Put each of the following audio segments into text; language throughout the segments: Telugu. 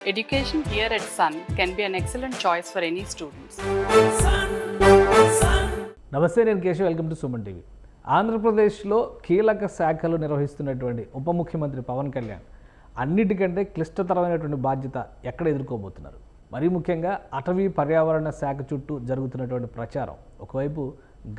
Education here at Sun can be an excellent choice for any students. నమస్తే, నేను Keshav. Welcome to Suman TV. ఆంధ్రప్రదేశ్లో కీలక శాఖలు నిర్వహిస్తున్నటువంటి ఉప ముఖ్యమంత్రి పవన్ కళ్యాణ్ అన్నిటికంటే క్లిష్టతరమైనటువంటి బాధ్యత ఎక్కడ ఎదుర్కోబోతున్నారు? మరీ ముఖ్యంగా అటవీ పర్యావరణ శాఖ చుట్టూ జరుగుతున్నటువంటి ప్రచారం, ఒకవైపు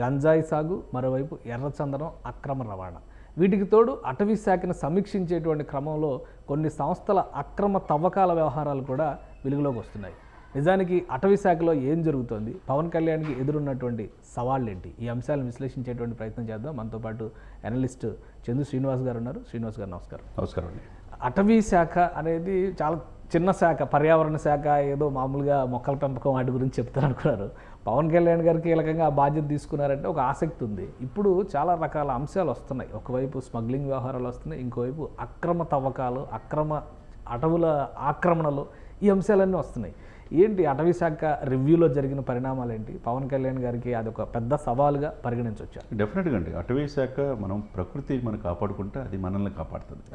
గంజాయి సాగు, మరోవైపు ఎర్రచందనం అక్రమ రవాణా. వీటికి తోడు అటవీ శాఖను సమీక్షించేటువంటి క్రమంలో కొన్ని సంస్థల అక్రమ తవ్వకాల వ్యవహారాలు కూడా వెలుగులోకి వస్తున్నాయి. నిజానికి అటవీ శాఖలో ఏం జరుగుతోంది, పవన్ కళ్యాణ్కి ఎదురున్నటువంటి సవాళ్ళేంటి? ఈ అంశాలను విశ్లేషించేటువంటి ప్రయత్నం చేద్దాం. మనతో పాటు అనలిస్ట్ చందు శ్రీనివాస్ గారు ఉన్నారు. శ్రీనివాస్ గారు నమస్కారం. నమస్కారం అండి. అటవీ శాఖ అనేది చాలా చిన్న శాఖ, పర్యావరణ శాఖ ఏదో మామూలుగా మొక్కల పెంపకం వాటి గురించి చెప్తారనుకున్నారు. పవన్ కళ్యాణ్ గారు కీలకంగా ఆ బాధ్యత తీసుకున్నారంటే ఒక ఆసక్తి ఉంది. ఇప్పుడు చాలా రకాల అంశాలు వస్తున్నాయి. ఒకవైపు స్మగ్లింగ్ వ్యవహారాలు వస్తున్నాయి, ఇంకోవైపు అక్రమ తవ్వకాలు, అటవుల ఆక్రమణలు, ఈ అంశాలన్నీ వస్తున్నాయి. ఏంటి అటవీ శాఖ రివ్యూలో జరిగిన పరిణామాలు ఏంటి? పవన్ కళ్యాణ్ గారికి అది ఒక పెద్ద సవాలుగా పరిగణించవచ్చు. డెఫినెట్గా అండి. అటవీ శాఖ మనం ప్రకృతి మనం కాపాడుకుంటే అది మనల్ని కాపాడుతుంది.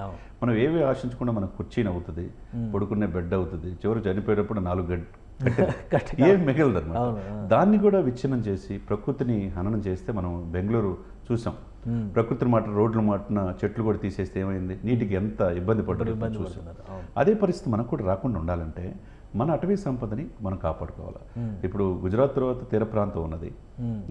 మనం ఏవి ఆశించకుండా మనకు కుర్చీ అవుతుంది, పడుకునే బెడ్ అవుతుంది, చివరి చనిపోయేటప్పుడు 4 గంటలు ఏం మిగలదు అనమాట. దాన్ని కూడా విచ్ఛిన్నం చేసి ప్రకృతిని హననం చేస్తే మనం బెంగళూరు చూసాం. ప్రకృతిని మాట రోడ్ల మాటన చెట్లు కూడా తీసేస్తే ఏమైంది, నీటికి ఎంత ఇబ్బంది పడ్డారు చూసాం. అదే పరిస్థితి మనకు కూడా రాకుండా ఉండాలంటే మన అటవీ సంపదని మనం కాపాడుకోవాలి. ఇప్పుడు గుజరాత్ తర్వాత తీర ప్రాంతం ఉన్నది,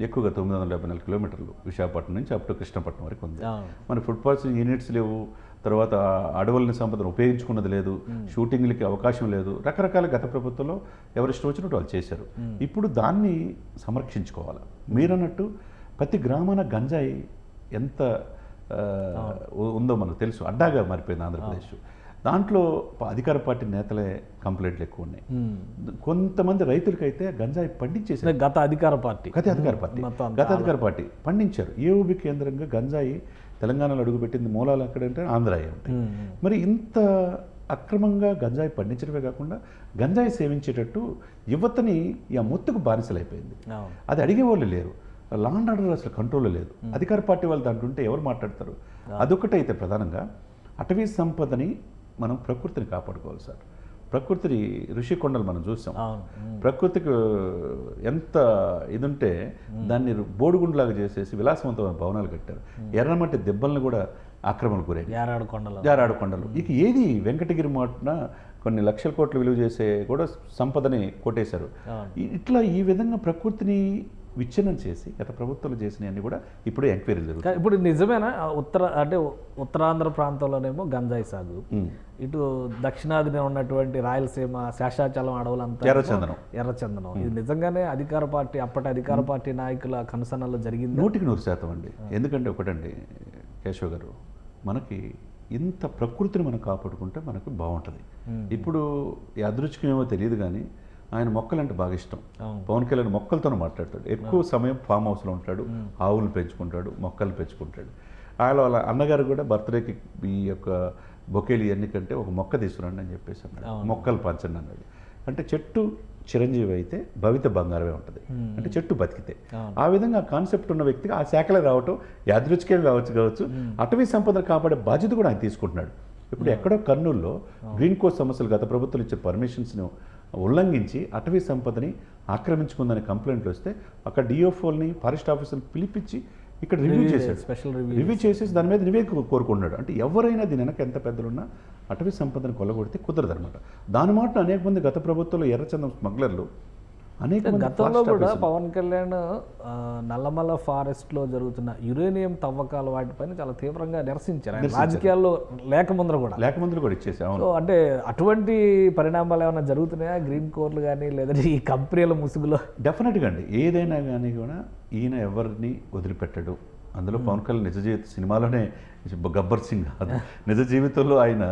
ఎక్కువగా 974 కిలోమీటర్లు విశాఖపట్నం నుంచి అప్ టు కృష్ణపట్నం వరకు ఉంది. మన ఫుడ్ ప్రాసెసింగ్ యూనిట్స్ లేవు, తర్వాత అడవులని సంపదను ఉపయోగించుకున్నది లేదు, షూటింగ్లకి అవకాశం లేదు. రకరకాల గత ప్రభుత్వంలో ఎవరిష్టం వచ్చినట్టు వాళ్ళు చేశారు. ఇప్పుడు దాన్ని సంరక్షించుకోవాలి. మీరన్నట్టు ప్రతి గ్రామాన గంజాయి ఎంత ఉందో మనకు తెలుసు. అడ్డాగా మారిపోయింది ఆంధ్రప్రదేశ్. దాంట్లో అధికార పార్టీ నేతలే కంప్లైంట్లు ఎక్కువ ఉన్నాయి. కొంతమంది రైతులకైతే గంజాయి పండించేసారు. గత అధికార పార్టీ పండించారు. ఏఓబి కేంద్రంగా గంజాయి తెలంగాణలో అడుగుపెట్టింది. మూలాలు ఎక్కడంటే ఆంధ్రాయే ఉంటాయి. మరి ఇంత అక్రమంగా గంజాయి పండించడమే కాకుండా గంజాయి సేవించేటట్టు యువతని ఈ మొత్తుకు బానిసలైపోయింది. అది అడిగేవాళ్ళు లేరు. లా అండ్ ఆర్డర్ అసలు కంట్రోల్లో లేదు. అధికార పార్టీ వాళ్ళు దాంట్లో ఉంటే ఎవరు మాట్లాడతారు? అదొకటైతే ప్రధానంగా అటవీ సంపదని మనం ప్రకృతిని కాపాడుకోవాలి సార్. ప్రకృతిని ఋషికొండలు మనం చూసాం. ప్రకృతికి ఎంత ఇదుంటే దాన్ని బోడిగుండులాగా చేసేసి విలాసవంతమైన భవనాలు కట్టారు. ఎర్రమట్టి దెబ్బలను కూడా ఆక్రమణకు గురై జారాడు కొండలు. ఇక ఏది వెంకటగిరి మాటన కొన్ని లక్షల కోట్లు విలువ చేసే కూడా సంపదని కొట్టేశారు. ఇట్లా ఈ విధంగా ప్రకృతిని విచ్ఛిన్నం చేసి గత ప్రభుత్వాలు చేసినవన్నీ కూడా ఇప్పుడు ఎంక్వైరీలు జరుగుతాయి. ఇప్పుడు నిజమేనా ఉత్తరాంధ్ర ప్రాంతంలోనేమో గంజాయి సాగు, ఇటు దక్షిణాదిన ఉన్నటువంటి రాయలసీమ శేషాచలం అడవులంతా ఎర్రచందనం, ఇది నిజంగానే అప్పటి అధికార పార్టీ నాయకుల కనుసన్నలో జరిగింది? 100% అండి. ఎందుకంటే ఒకటండి కేశవ్ గారు, మనకి ఇంత ప్రకృతిని మనం కాపాడుకుంటే మనకు బాగుంటుంది. ఇప్పుడు ఈ అదృష్టమేమో తెలియదు కానీ ఆయన మొక్కలంటే బాగా ఇష్టం. పవన్ కళ్యాణ్ మొక్కలతోనే మాట్లాడతాడు. ఎక్కువ సమయం ఫామ్ హౌస్లో ఉంటాడు, ఆవులు పెంచుకుంటాడు, మొక్కలు పెంచుకుంటాడు. వాళ్ళ అన్నగారు కూడా బర్త్డేకి ఈ యొక్క బొకేలు ఎన్నికంటే ఒక మొక్క తీసుకురండి అని చెప్పేసి అన్నాడు. మొక్కలు పంచండి అన్నాడు. అంటే చెట్టు చిరంజీవి అయితే భవిత బంగారమే ఉంటుంది. అంటే చెట్టు బతికితే ఆ విధంగా కాన్సెప్ట్ ఉన్న వ్యక్తిగా ఆ శాఖలో రావటం యాదృచ్ఛికే కావచ్చు. అటవీ సంపదను కాపాడే బాధ్యత కూడా ఆయన తీసుకుంటున్నాడు. ఇప్పుడు ఎక్కడో కర్నూలులో గ్రీన్ కోస్ట్ సమస్యలు గత ప్రభుత్వం ఇచ్చే పర్మిషన్స్ను ఉల్లంఘించి అటవీ సంపదని ఆక్రమించుకుందని కంప్లైంట్లు వస్తే అక్కడ డిఓఫోల్ని ఫారెస్ట్ ఆఫీసర్ని పిలిపించి ఇక్కడ రివ్యూ చేశాడు. రివ్యూ చేసేసి దాని మీద నివేదిక కోరుకున్నాడు. అంటే ఎవరైనా దీని వెనక ఎంత పెద్దలున్నా అటవీ సంపదను కొల్లగొడితే కుదరదు అనమాట. దాని మాట అనేక మంది గత ప్రభుత్వంలో ఎర్రచందనం స్మగ్లర్లు గతంలో కూడా పవన్ కళ్యాణ్ నల్లమల ఫారెస్ట్లో జరుగుతున్న యురేనియం తవ్వకాల వాటిపైన చాలా తీవ్రంగా నిరసించారు. రాజకీయాల్లో లేకముందు కూడా ఇచ్చేసారు. అంటే అటువంటి పరిణామాలు ఏమైనా జరుగుతున్నాయా గ్రీన్ కోర్లు కానీ, లేదంటే ఈ కంపెనీల ముసుగులో? డెఫినెట్గా అండి. ఏదైనా కానీ కూడా ఈయన ఎవరిని వదిలిపెట్టడు. అందులో పవన్ కళ్యాణ్ నిజ జీవిత సినిమాలోనే గబ్బర్ సింగ్ కాదు, నిజ జీవితంలో ఆయన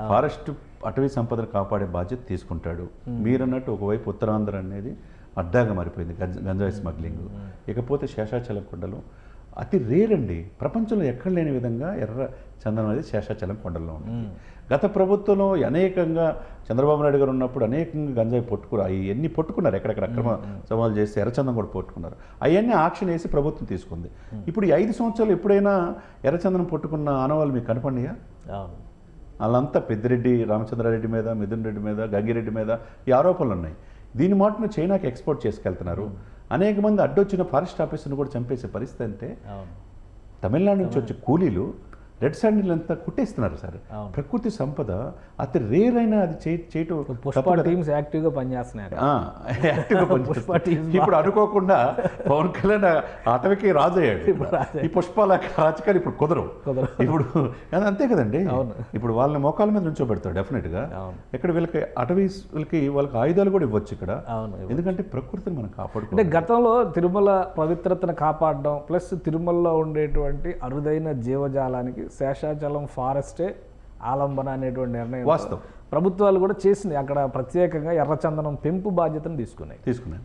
ఫారెస్ట్ అటవీ సంపదను కాపాడే బాధ్యత తీసుకుంటాడు. మీరన్నట్టు ఒకవైపు ఉత్తరాంధ్ర అనేది అడ్డాగా మారిపోయింది గంజాయి స్మగ్లింగ్. ఇకపోతే శేషాచలం కొండలు అతి రేర్ అండి. ప్రపంచంలో ఎక్కడ లేని విధంగా ఎర్ర చందనం అనేది శేషాచలం కొండల్లో ఉంటుంది. గత ప్రభుత్వంలో అనేకంగా చంద్రబాబు నాయుడు గారు ఉన్నప్పుడు అనేకంగా గంజాయి ఎన్ని పట్టుకున్నారు, ఎక్కడెక్కడ అక్రమ సవాలు చేసి ఎర్రచందనం కూడా పట్టుకున్నారు. అవన్నీ ఆక్షన్ వేసి ప్రభుత్వం తీసుకుంది. ఇప్పుడు ఈ 5 సంవత్సరాలు ఎప్పుడైనా ఎర్రచందనం పట్టుకున్న ఆనవాళ్ళు మీకు కనపడినాయా? వాళ్ళంతా పెద్దిరెడ్డి రామచంద్రారెడ్డి మీద, మిథున్ రెడ్డి మీద, గంగిరెడ్డి మీద ఈ ఆరోపణలు ఉన్నాయి. దీని మాటను చైనాకి ఎక్స్పోర్ట్ చేసుకెళ్తున్నారు. అనేక మంది అడ్డొచ్చిన ఫారెస్ట్ ఆఫీసర్ని కూడా చంపేసే పరిస్థితి అంటే తమిళనాడు నుంచి వచ్చే కూలీలు రెడ్ శాండిల్ అంతా కుట్టేస్తున్నారు సార్. ప్రకృతి సంపద అతి రేర్ అయినా అది చేయటం పుష్ప టీమ్స్ యాక్టివ్గా పనిచేస్తున్నాయి. ఇప్పుడు అనుకోకుండా పవన్ కళ్యాణ్ అటవికి రాజు అయ్యాడు. ఈ పుష్పాల రాజకీయాలు ఇప్పుడు కుదరవు. ఇప్పుడు అంతే కదండి. ఇప్పుడు వాళ్ళని మోకాల మీద నుంచోబెడతాడు డెఫినెట్గా. ఇక్కడ వీళ్ళకి వాళ్ళకి ఆయుధాలు కూడా ఇవ్వచ్చు ఇక్కడ. ఎందుకంటే ప్రకృతిని మనం కాపాడుకో. అంటే గతంలో తిరుమల పవిత్రతను కాపాడడం ప్లస్ తిరుమలలో ఉండేటువంటి అరుదైన జీవజాలానికి శేషాచలం ఫారెస్టే ఆలంబన అనేటువంటి నిర్ణయం వాస్తవం ప్రభుత్వాలు కూడా చేసినాయి. అక్కడ ప్రత్యేకంగా ఎర్రచందనం పెంపు బాధ్యతను తీసుకున్నాయి.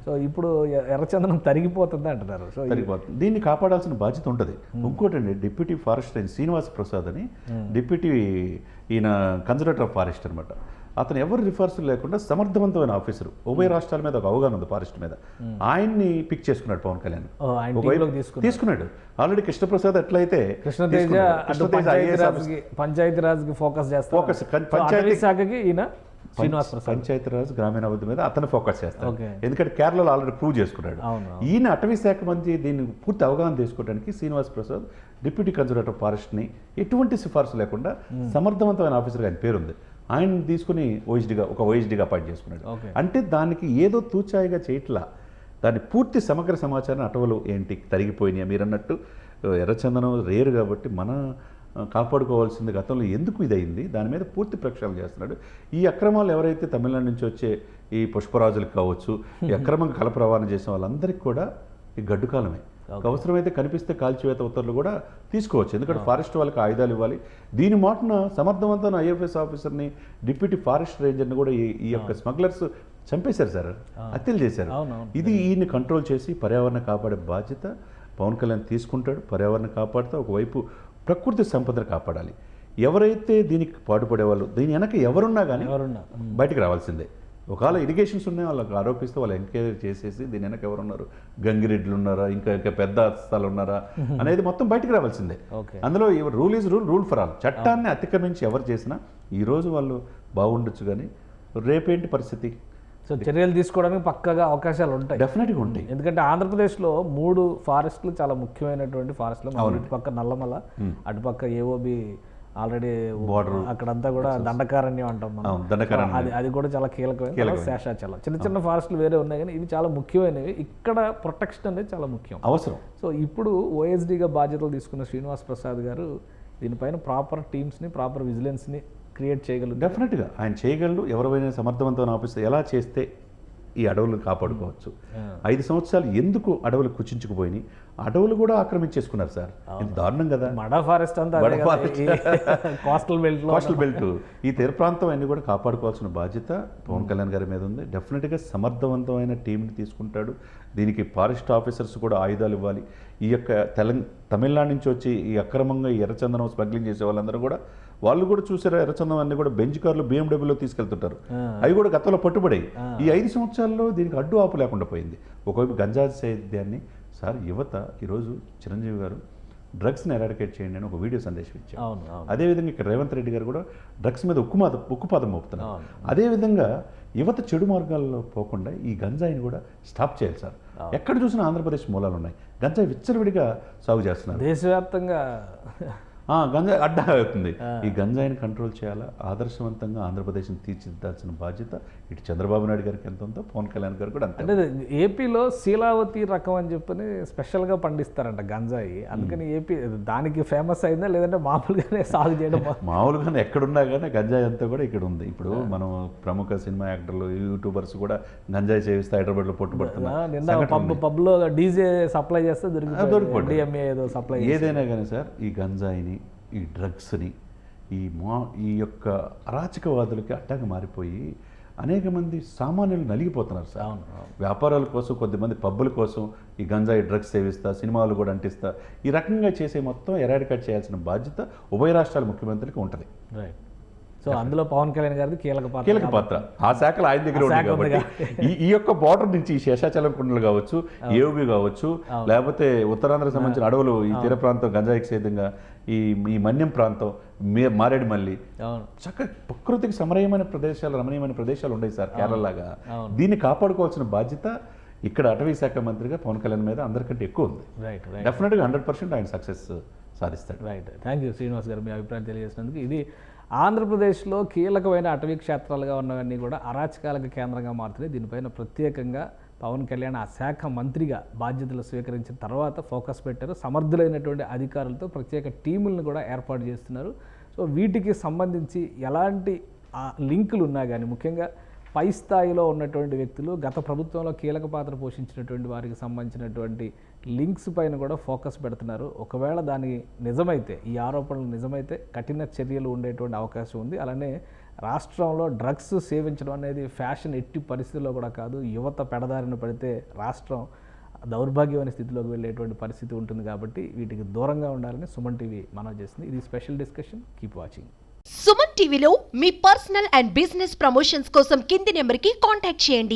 సో ఇప్పుడు ఎర్రచందనం తరిగిపోతుంది అంటున్నారు. సో తరిగిపోతుంది. దీన్ని కాపాడాల్సిన బాధ్యత ఉంటుంది. ఇంకోటి అండి, deputy forest range Srinivasa Prasad అని డిప్యూటీ ఈయన కన్జర్వేటర్ ఆఫ్ ఫారెస్ట్ అనమాట. అతను ఎవరు రిఫర్సల్ లేకుండా సమర్థవంతమైన ఆఫీసర్, ఉభయ రాష్ట్రాల మీద ఒక అవగాహన ఉంది ఫారెస్ట్ మీద. ఆయన్ని పిక్ చేసుకున్నాడు పవన్ కళ్యాణ్. తీసుకున్నాడు ఆల్రెడీ. కృష్ణప్రసాద్ ఎట్లయితే పంచాయతీరాజ్ ఫోకస్ చేస్తారు, పంచాయతీరాజ్ గ్రామీణాభివృద్ధి మీద అతను ఫోకస్ చేస్తాడు. ఎందుకంటే కేరళలో ఆల్రెడీ ప్రూవ్ చేసుకున్నాడు. ఈయన అటవీ శాఖ మంత్రి దీన్ని పూర్తి అవగాహన చేసుకోవడానికి శ్రీనివాస్ ప్రసాద్ డిప్యూటీ కన్జర్వేటర్ ఫారెస్ట్ని ఎటువంటి సిఫార్సు లేకుండా సమర్థవంతమైన ఆఫీసర్గా ఆయన పేరుంది. ఆయన తీసుకుని ఓఎస్డీగా అపాయింట్ చేసుకున్నాడు. అంటే దానికి ఏదో తూచాయిగా చేయట్లా, దాన్ని పూర్తి సమగ్ర సమాచారం అటవలు ఏంటి తరిగిపోయినాయి. మీరు అన్నట్టు ఎర్రచందనం రేరు కాబట్టి మన కాపాడుకోవాల్సింది గతంలో ఎందుకు ఇదయింది దాని మీద పూర్తి ప్రక్షాళన చేస్తున్నాడు. ఈ అక్రమాలు ఎవరైతే తమిళనాడు నుంచి వచ్చే ఈ పుష్పరాజులకు కావచ్చు, ఈ అక్రమంగా కలప రవాణా చేసిన వాళ్ళందరికీ కూడా ఈ గడ్డుకాలమే. అవసరమైతే కనిపిస్తే కాల్చివేత ఉత్తర్వులు కూడా తీసుకోవచ్చు. ఎందుకంటే ఫారెస్ట్ వాళ్ళకి ఆయుధాలు ఇవ్వాలి. దీని మాటన సమర్థవంతమైన ఐఎఫ్ఎస్ ఆఫీసర్ని, డిప్యూటీ ఫారెస్ట్ రేంజర్ని కూడా ఈ యొక్క స్మగ్లర్స్ చంపేశారు సార్, హత్యలు చేశారు. ఇది ఈయన్ని కంట్రోల్ చేసి పర్యావరణ కాపాడే బాధ్యత పవన్ కళ్యాణ్ తీసుకుంటాడు. పర్యావరణ కాపాడుతూ ఒకవైపు ప్రకృతి సంపదను కాపాడాలి. ఎవరైతే దీనికి పాటుపడేవాళ్ళు, దీని వెనక ఎవరున్నా కానీ బయటకు రావాల్సిందే. ఒకవేళ ఇరిగేషన్స్ ఉన్నాయి వాళ్ళకి ఆరోపిస్తే వాళ్ళు ఎంక్వైరీ చేసేసి దీని వెనక ఎవరున్నారు, గంగిరెడ్లు ఉన్నారా, ఇంకా పెద్ద స్థలాలు ఉన్నారా అనేది మొత్తం బయటకు రావాల్సిందే. అందులో rule is rule for all. చట్టాన్ని అతిక్రమించి ఎవరు చేసినా ఈరోజు వాళ్ళు బాగుండొచ్చు, కానీ రేపేంటి పరిస్థితి? సో చర్యలు తీసుకోవడానికి పక్కగా అవకాశాలు ఉంటాయి, డెఫినెట్గా ఉంటాయి. ఎందుకంటే ఆంధ్రప్రదేశ్లో 3 ఫారెస్ట్లు చాలా ముఖ్యమైనటువంటి ఫారెస్ట్లు. ఇటుపక్క నల్లమల, అటుపక్క ఏఓబి ఆల్రెడీ బోర్డర్, అక్కడంతా కూడా దండకారణ్యం అంటాం మనం. అది కూడా చాలా కీలకమైన. శేషాచలం చిన్న ఫారెస్ట్లు వేరే ఉన్నాయి, కానీ ఇవి చాలా ముఖ్యమైనవి. ఇక్కడ ప్రొటెక్షన్ అనేది చాలా ముఖ్యం, అవసరం. సో ఇప్పుడు ఓఎస్డీగా బాధ్యతలు తీసుకున్న శ్రీనివాస్ ప్రసాద్ గారు దీనిపైన ప్రాపర్ టీమ్స్ని, ప్రాపర్ విజిలెన్స్ని క్రియేట్ చేయగలరు. డెఫినెట్గా ఆయన చేయగలరు. ఎవరైనా సమర్థవంతమైన ఆఫీసర్ ఎలా చేస్తే ఈ అడవులను కాపాడుకోవచ్చు. 5 సంవత్సరాలు ఎందుకు అడవులు కుచించుకుపోయినాయి? అడవులు కూడా ఆక్రమించేసుకున్నారు సార్. ఇది దారుణం కదా. మడా ఫారెస్ట్ అంతా కోస్టల్ బెల్ట్ ఈ తీర ప్రాంతం అన్ని కూడా కాపాడుకోవాల్సిన బాధ్యత పవన్ కళ్యాణ్ గారి మీద ఉంది. డెఫినెట్గా సమర్థవంతమైన టీంని తీసుకుంటాడు. దీనికి ఫారెస్ట్ ఆఫీసర్స్ కూడా ఆయుధాలు ఇవ్వాలి. ఈ యొక్క తమిళనాడు నుంచి వచ్చి ఈ అక్రమంగా ఈ ఎర్రచందనం స్మగ్లింగ్ చేసే వాళ్ళందరూ కూడా వాళ్ళు కూడా చూసారా, ఎర్రచందనం అన్ని కూడా బెంచ్ కార్లు BMW తీసుకెళ్తుంటారు. అవి కూడా గతంలో పట్టుబడాయి. ఈ 5 సంవత్సరాల్లో దీనికి అడ్డు ఆపు లేకుండా పోయింది. ఒకవైపు గంజా సేద్యాన్ని సార్ యువత ఈరోజు చిరంజీవి గారు డ్రగ్స్ని ఎరాడికేట్ చేయండి అని ఒక వీడియో సందేశం ఇచ్చారు. అదేవిధంగా ఇక్కడ రేవంత్ రెడ్డి గారు కూడా డ్రగ్స్ మీద ఉక్కుపాదం మోపుతున్నారు. అదేవిధంగా యువత చెడు మార్గాల్లో పోకుండా ఈ గంజాయిని కూడా స్టాప్ చేయాలి సార్. ఎక్కడ చూసినా ఆంధ్రప్రదేశ్ మూలాలు ఉన్నాయి. గంజాయి విచ్చలవిడిగా సాగు చేస్తున్నారు దేశవ్యాప్తంగా. గంజాయి అడ్డా అవుతుంది. ఈ గంజాయిని కంట్రోల్ చేయాలా, ఆదర్శవంతంగా ఆంధ్రప్రదేశ్ని తీర్చిదిద్దాల్సిన బాధ్యత ఇటు చంద్రబాబు నాయుడు గారికి ఎంత ఉందో పవన్ కళ్యాణ్ గారు కూడా అంతే. అంటే ఏపీలో శీలావతి రకం అని చెప్పని స్పెషల్గా పండిస్తారంట గంజాయి. అందుకని ఏపీ దానికి ఫేమస్ అయిందా, లేదంటే మామూలుగానే సాగు చేయడం? మామూలుగానే ఎక్కడున్నా కానీ గంజాయి అంతా కూడా ఇక్కడ ఉంది. ఇప్పుడు మనం ప్రముఖ సినిమా యాక్టర్లు, యూట్యూబర్స్ కూడా గంజాయి సేవిస్తే హైదరాబాద్లో పట్టుబడుతున్నారు. పబ్లో డీజే సప్లై చేస్తే దొరికిపోతుంది. ఏదో సప్లై ఏదైనా కానీ సార్ ఈ గంజాయిని, ఈ డ్రగ్స్ని, ఈ యొక్క అరాచకవాదులకి అడ్డంగా మారిపోయి అనేక మంది సామాన్యులు నలిగిపోతున్నారు సార్. వ్యాపారాల కోసం, కొద్దిమంది పబ్బుల కోసం ఈ గంజాయి డ్రగ్స్ సేవిస్తా, సినిమాలు కూడా అంటిస్తా, ఈ రకంగా చేసే మొత్తం ఎరాడికేట్ చేయాల్సిన బాధ్యత ఉభయ రాష్ట్రాల ముఖ్యమంత్రికి ఉంటుంది. రైట్. సో అందులో పవన్ కళ్యాణ్ గారిది కీలక పాత్ర ఆ శాఖలు ఆయన దగ్గర ఉంది కాబట్టి ఈ యొక్క బార్డర్ నుంచి శేషాచలం కుండలు కావచ్చు, ఏఓబి కావచ్చు, లేకపోతే ఉత్తరాంధ్ర సంబంధించిన అడవులు, ఈ తీర ప్రాంతం గంజాయికి సేదంగా ఈ మన్యం ప్రాంతం, మారేడుమల్లి, చక్కగా ప్రకృతికి రమణీయమైన ప్రదేశాలు ఉన్నాయి సార్ కేరళలాగా. దీన్ని కాపాడుకోవాల్సిన బాధ్యత ఇక్కడ అటవీ శాఖ మంత్రిగా పవన్ కళ్యాణ్ మీద అందరికంటే ఎక్కువ ఉంది. డెఫినెట్గా 100% ఆయన సక్సెస్ సాధిస్తాడు. Right. Thank you Srinivas garu, మీ అభిప్రాయం తెలియజేసినందుకు. ఇది ఆంధ్రప్రదేశ్లో కీలకమైన అటవీ క్షేత్రాలుగా ఉన్నవన్నీ కూడా అరాచకాలకు కేంద్రంగా మారుతున్నాయి. దీనిపైన ప్రత్యేకంగా పవన్ కళ్యాణ్ ఆ శాఖ మంత్రిగా బాధ్యతలు స్వీకరించిన తర్వాత ఫోకస్ పెట్టారు. సమర్థులైనటువంటి అధికారులతో ప్రత్యేక టీములను కూడా ఏర్పాటు చేస్తున్నారు. సో వీటికి సంబంధించి ఎలాంటి లింకులు ఉన్నా కానీ, ముఖ్యంగా పై స్థాయిలో ఉన్నటువంటి వ్యక్తులు, గత ప్రభుత్వంలో కీలక పాత్ర పోషించినటువంటి వారికి సంబంధించినటువంటి లింక్స్ పైన కూడా ఫోకస్ పెడుతున్నారు. ఒకవేళ దాని నిజమైతే, ఈ ఆరోపణలు నిజమైతే కఠిన చర్యలు ఉండేటువంటి అవకాశం ఉంది. అలానే రాష్ట్రంలో డ్రగ్స్ సేవించడం అనేది ఫ్యాషన్ ఎట్టి పరిస్థితుల్లో కూడా కాదు. యువత పెడదారిన పడితే రాష్ట్రం దౌర్భాగ్యమైన స్థితిలోకి వెళ్ళేటువంటి పరిస్థితి ఉంటుంది. కాబట్టి వీటికి దూరంగా ఉండాలని సుమన్ టీవీ మనవి చేస్తుంది. ఇది special discussion. Keep watching. Suman టీవీలో మీ పర్సనల్ అండ్ బిజినెస్ ప్రమోషన్స్ కోసం కింది నెంబర్కి కాంటాక్ట్ చేయండి.